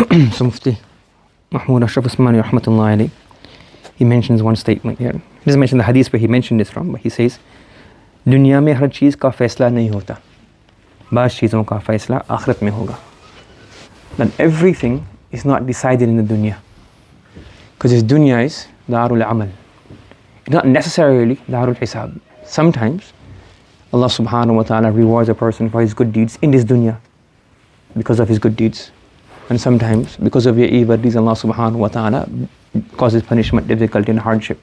So Mufti Mahmoud Ashraf Usmani rahmatullahi alayhi, he mentions one statement here. He doesn't mention the hadith where he mentioned this from, but he says, दुनिया में हर चीज़ का फैसला नहीं होता, बाज़ चीज़ों का फैसला आखिरत में होगा. That everything is not decided in the dunya, because this dunya is darul amal, it's not necessarily darul hisab. Sometimes Allah subhanahu wa ta'ala rewards a person for his good deeds in this dunya because of his good deeds, and sometimes because of your evil deeds Allah subhanahu wa ta'ala causes punishment, difficulty and hardship.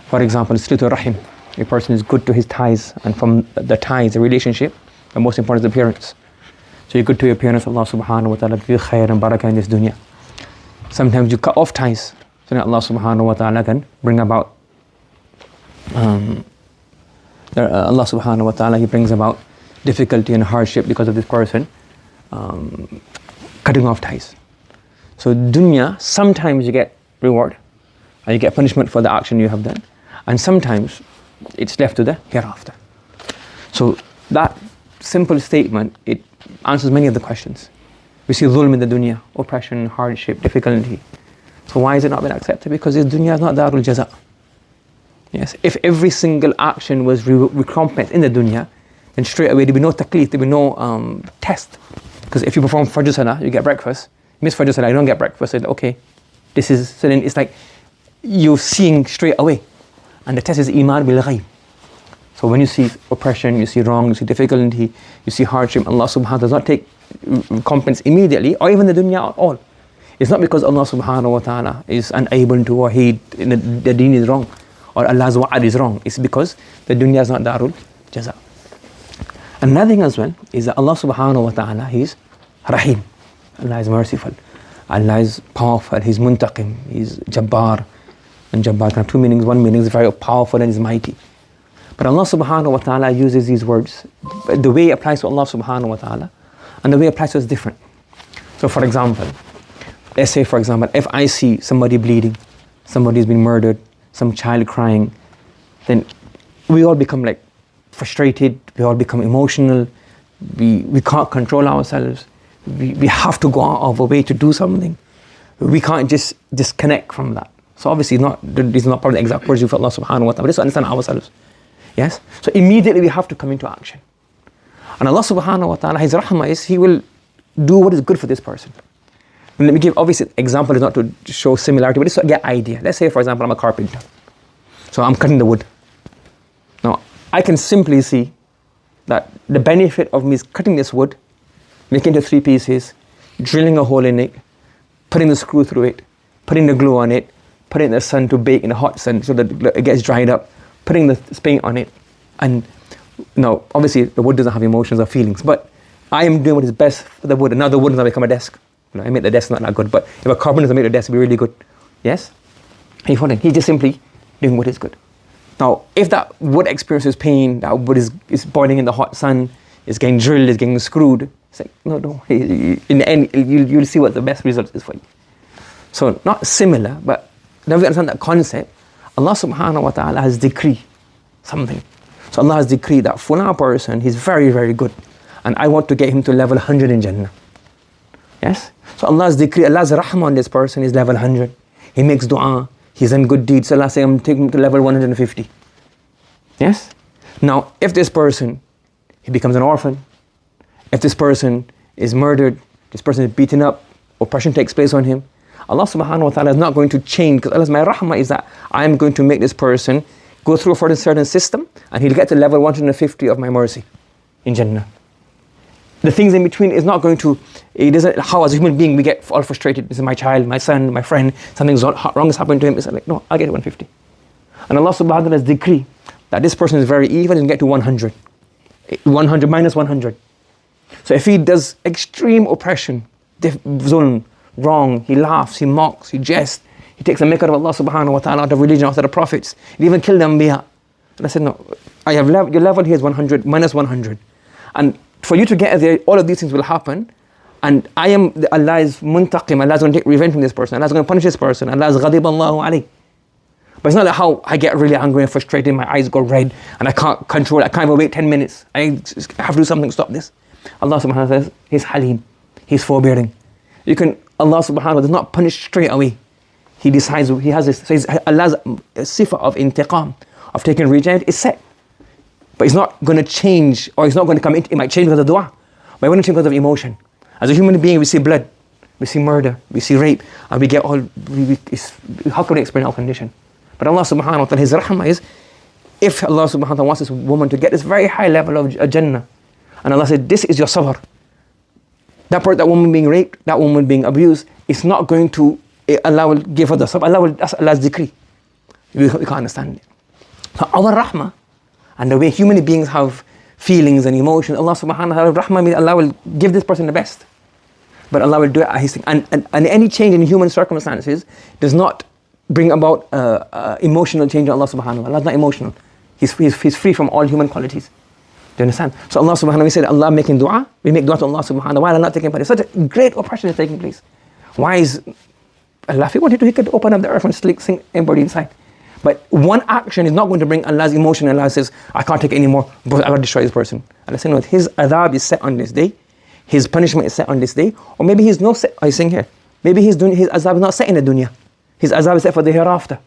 For example, Silatul Rahim, a person is good to his ties, and from the ties, the relationship, the most important is the parents. So you're good to your parents, Allah subhanahu wa ta'ala give you khair and barakah in this dunya. Sometimes you cut off ties, so that Allah subhanahu wa ta'ala can bring about Allah subhanahu wa ta'ala, he brings about difficulty and hardship because of this person cutting off ties. So dunya, sometimes you get reward and you get punishment for the action you have done, and sometimes it's left to the hereafter. So that simple statement, it answers many of the questions. We see dhulm in the dunya, oppression, hardship, difficulty. So why is it not been accepted? Because this dunya is not darul jaza. Yes, if every single action was recompensed in the dunya, then straight away there'd be no taklif, there'd be no test. Because if you perform Fajr Salah, you get breakfast. You miss Fajr Salah, you don't get breakfast. So okay, this is, so then it's like you're seeing straight away. And the test is iman bil ghayb. So when you see oppression, you see wrong, you see difficulty, you see hardship, Allah subhanahu wa ta'ala does not take recompense immediately, or even the dunya at all. It's not because Allah subhanahu wa ta'ala is unable to, or the deen is wrong, or Allah's wa'ad is wrong. It's because the dunya is not darul jaza. Another thing as well is that Allah subhanahu wa ta'ala, He is Rahim. Allah is merciful. Allah is powerful. He's Muntaqim. He's Jabbar. And Jabbar can have two meanings. One meaning is very powerful and is mighty. But Allah subhanahu wa ta'ala uses these words. The way it applies to Allah subhanahu wa ta'ala and the way it applies to us is different. So for example, let's say for example, if I see somebody bleeding, somebody's been murdered, some child crying, then we all become like frustrated, we all become emotional, we can't control ourselves, we have to go out of our way to do something. We can't just disconnect from that. So obviously these are not probably the exact words for Allah subhanahu wa ta'ala, but just to understand ourselves. Yes? So immediately we have to come into action. And Allah subhanahu wa ta'ala, His rahmah is, He will do what is good for this person. And let me give, obviously, example is not to show similarity, but just to get idea. Let's say, for example, I'm a carpenter. So I'm cutting the wood. Now, I can simply see that the benefit of me cutting this wood, making it into 3 pieces, drilling a hole in it, putting the screw through it, putting the glue on it, putting it in the sun to bake in the hot sun so that it gets dried up, putting the paint on it. And now, obviously, the wood doesn't have emotions or feelings, but I am doing what is best for the wood. And now the wood is going to become a desk. I made the desk not that good, but if a carpenter made the desk, it'd be really good. Yes? He's just simply doing what is good. Now, if that wood experiences pain, that wood is boiling in the hot sun, is getting drilled, is getting screwed, it's like, no. In the end, you'll see what the best result is for you. So, not similar, but now we understand that concept. Allah subhanahu wa ta'ala has decreed something. So Allah has decreed that for our person, he's very, very good. And I want to get him to level 100 in Jannah. Yes? So Allah's decree, Allah's rahmah on this person is level 100. He makes dua, he's done good deeds. So Allah says, I'm taking him to level 150. Yes? Now, if this person, he becomes an orphan, if this person is murdered, this person is beaten up, oppression takes place on him, Allah subhanahu wa ta'ala is not going to change, because Allah's my rahmah is that I am going to make this person go through a certain system and he'll get to level 150 of my mercy in Jannah. The things in between is not going to, it doesn't, how as a human being we get all frustrated. This is my child, my son, my friend, something wrong has happened to him. It's like, no, I'll get 150. And Allah subhanahu wa ta'ala has decreed that this person is very evil and get to 100. 100 minus 100. So if he does extreme oppression, zulm, wrong, he laughs, he mocks, he jests, he takes the make out of Allah subhanahu wa ta'ala, out of religion, out of the prophets, he even killed the anbiya. And I said, no, I have your level here is 100 minus 100. And for you to get there, all of these things will happen. And Allah is muntaqim, Allah is going to take revenge from this person, Allah is going to punish this person, Allah is ghadib Allahu alayh. But it's not like how I get really angry and frustrated, my eyes go red, and I can't control it, I can't even wait 10 minutes. I have to do something to stop this. Allah subhanahu wa ta'ala says, He's Halim, He's forbearing. You can Allah subhanahu wa ta'ala does not punish straight away. He decides, he has this, so Allah's sifa of intiqam, of taking revenge is set. But it's not going to change, or it's not going to come in, it might change because of dua, but it won't change because of emotion. As a human being, we see blood, we see murder, we see rape, and we get all, how can we explain our condition? But Allah subhanahu wa ta'ala, His rahmah is, if Allah subhanahu wa ta'ala wants this woman to get this very high level of Jannah, and Allah said, this is your sabr. That woman being raped, that woman being abused, it's not going to, Allah will give her the sabr, that's Allah's decree. We can't understand it. So our rahmah, and the way human beings have feelings and emotions, Allah subhanahu wa ta'ala, rahmah means Allah will give this person the best. But Allah will do it at His thing. And any change in human circumstances does not bring about emotional change in Allah subhanahu wa ta'ala. Allah is not emotional. He's free from all human qualities. Do you understand? So Allah subhanahu wa ta'ala, we said Allah making dua, we make dua to Allah subhanahu wa ta'ala, while Allah not taking part. Such a great oppression is taking place. Why is Allah, if He wanted to, He could open up the earth and sink everybody inside. But one action is not going to bring Allah's emotion. Allah says, I can't take it anymore, but I will destroy this person. Allah says, no, His adhab is set on this day, His punishment is set on this day, or maybe He's not set, I sing here, maybe His azab is not set in the dunya. His azab is set for the hereafter.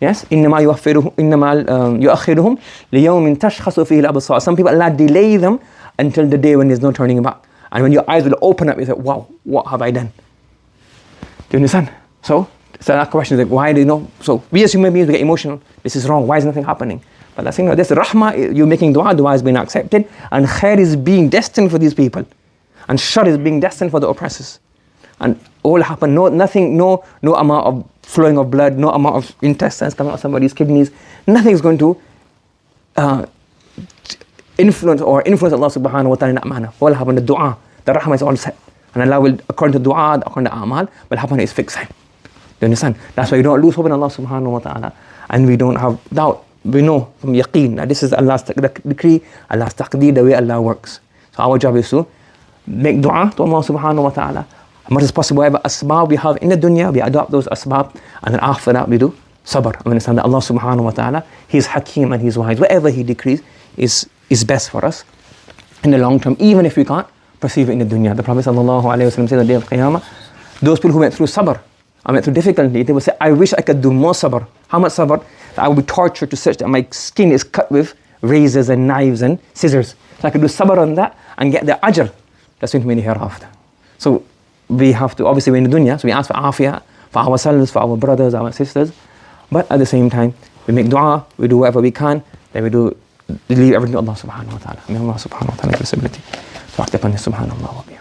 Yes? إِنَّمَا يُؤَخِّرُهُمْ لِيَوْمٍ تَشْخَصُ فِيهِ الْأَبْصَارُ. Some people, Allah delay them until the day when there's no turning back. And when your eyes will open up, you say, wow, what have I done? Do you understand? So that question is like, why do you know? So we as human beings, we get emotional. This is wrong. Why is nothing happening? But that's saying, no, this rahmah, you're making dua is being accepted, and khair is being destined for these people, and shar is being destined for the oppressors. And all happen, no amount of flowing of blood, no amount of intestines coming out of somebody's kidneys, nothing is going to influence Allah subhanahu wa ta'ala in that manner. What will happen? The dua, the rahmah is all set. And Allah will, according to dua, according to a'mal, will happen is fixed. Do you understand? That's why we don't lose hope in Allah subhanahu wa ta'ala, and we don't have doubt. We know from yaqeen that this is Allah's decree, Allah's taqdeer, the way Allah works. So our job is to make dua to Allah subhanahu wa ta'ala. As much as possible, whatever asbab we have in the dunya, we adopt those asbab, and then after that we do sabr. And we understand that Allah subhanahu wa ta'ala, He's hakim and He's wise. Whatever He decrees is best for us in the long term, even if we can't perceive it in the dunya. The Prophet sallallahu alayhi wa sallam said, the day of Qiyamah, those people who went through sabr, I went through difficulty, they will say, I wish I could do more sabr. How much sabr? That I will be tortured to such that my skin is cut with razors and knives and scissors. So I could do sabr on that and get the ajr that's going to be in the hereafter. So we have to, obviously we're in the dunya, so we ask for afiyah, for ourselves, for our brothers, our sisters, but at the same time, we make dua, we do whatever we can, then we leave everything to Allah subhanahu wa ta'ala. May Allah subhanahu wa ta'ala give us ability to act upon this, subhanallah wa bihamdih.